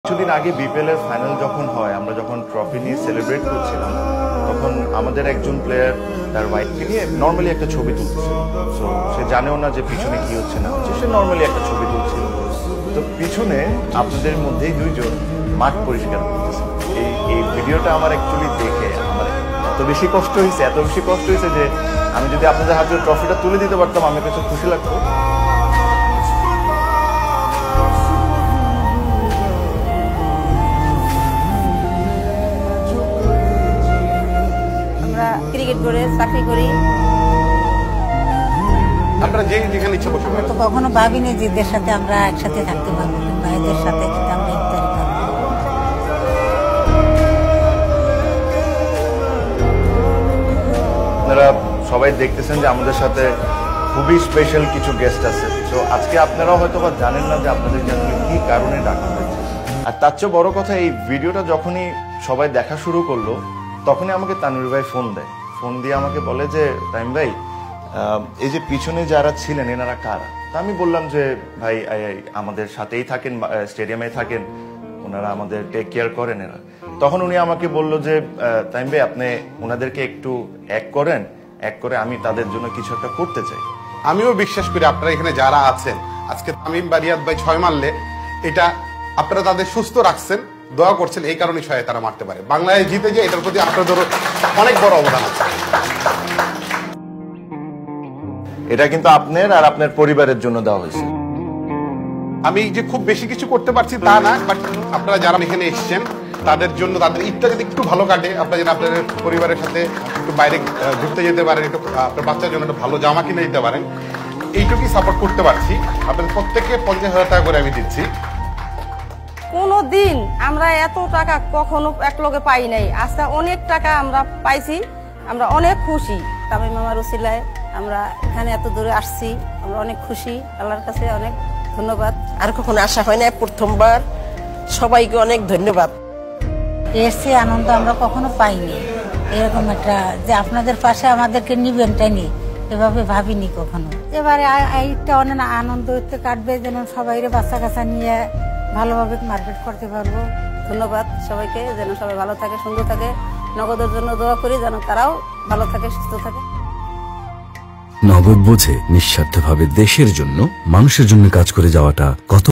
কিছুদিন আগে বিপিএল এর ফাইনাল যখন হয়, আমরা যখন ট্রফি নিয়ে সেলিব্রেট করছিলাম, তখন আমাদের একজন প্লেয়ার তার ওয়াইফকে নিয়ে নর্মালি একটা ছবি তুলছিল। সো সে জানেও না যে পিছনে কি হচ্ছে না হচ্ছে, সে নর্মালি একটা ছবি তুলছিল। তো পিছনে আপনাদের মধ্যেই দুইজন মাঠ পরিষ্কার করতেছে। এই ভিডিওটা আমার অ্যাকচুয়ালি দেখে আমার এত বেশি কষ্ট হয়েছে যে আমি যদি আপনাদের হাতে ট্রফিটা তুলে দিতে পারতাম আমার কাছে খুশি লাগতো। ক্রিকেট করে চাকরি করি। আপনারা যেখানে ইচ্ছা বসে তো কখনো ভাবিনি যে এদের সাথে আমরা একসাথে থাকতে পারবো, কিংবা এদের সাথে আমরা ইফতারি করবো। আপনারা সবাই দেখতেছেন যে আমাদের সাথে খুবই স্পেশাল কিছু গেস্ট আছে। তো আজকে আপনারাও হয়তো বা জানেন না যে আপনাদেরকে আসলে কি কারণে ডাকা হয়েছে। আর তার চেয়ে বড় কথা, এই ভিডিওটা যখনই সবাই দেখা শুরু করলো তখনই আমাকে তানভীর ভাই ফোন দেয়। ফোন দিয়ে আমাকে বলে যে তামিম ভাই, এই যে পিছনে যারা ছিলেন এনারা কারা? তা আমি বললাম যে ভাই আমাদের সাথেই থাকেন, স্টেডিয়ামে থাকেন, ওনারা আমাদের টেক কেয়ার করেন এরা। তখন উনি আমাকে বলল যে তামিম ভাই, আপনি ওনাদেরকে একটু এক করে আমি তাদের জন্য কিছু একটা করতে চাই। আমিও বিশ্বাস করি আপনারা এখানে যারা আছেন, আজকে তামিম বা রিয়াদ ভাই 6 মারলে এটা আপনারা তাদের সুস্থ রাখছেন, দোয়া করছেন, এই কারণে 6 তারা মারতে পারে। বাংলাদেশ জিতে যে এটার প্রতি আপনাদের অনেক বড় অবদান আছে। এটা কিন্তু আপনার আর আপনার পরিবারের জন্য দেওয়া হয়েছে। আমি যে খুব বেশি কিছু করতে পারছি তা না, বাট আপনারা যারা এখানে এসেছেন তাদের জন্য, তাদের ঈদটা যদি একটু ভালো কাটে, আপনারা যেন আপনাদের পরিবারের সাথে একটু বাইরে ঘুরতে যেতে পারেন, একটু আপনার বাচ্চার জন্য একটা ভালো জামা কিনে দিতে পারেন, এইটুকুই সাপোর্ট করতে পারছি। আপনাদের প্রত্যেককে 50,000 টাকা করে আমি দিচ্ছি। কোনোদিন আমরা এত টাকা কখনো এক লগে পাই নাই, আজকে অনেক টাকা আমরা পাইছি, আমরা অনেক খুশি। তামিম মামার উসিলায় আমরা এখানে এত দূরে আসছি, আমরা অনেক খুশি, আল্লাহর কাছে অনেক ধন্যবাদ। আর কখনো আশা হয় না, প্রথমবার। সবাইকে অনেক ধন্যবাদ। এসে আনন্দ আমরা কখনো পাইনি, এরকম একটা যে আপনাদের পাশে আমাদেরকে নিবেন টাইনি, এভাবে ভাবিনি কখনো। এবারে এইটা অনেক আনন্দ কাটবে, যেন সবাই বাচ্চা কাচ্চা নিয়ে ভালোভাবে মার্কেট করতে পারবো। ধন্যবাদ সবাইকে, যেন সবাই ভালো থাকে, সুন্দর থাকে। নগদের জন্য দোয়া করি যেন তারাও ভালো থাকে, সুস্থ থাকে। নগদ বোঝে নিঃস্বার্থভাবে দেশের জন্য, মানুষের জন্য কাজ করে যাওয়াটা কত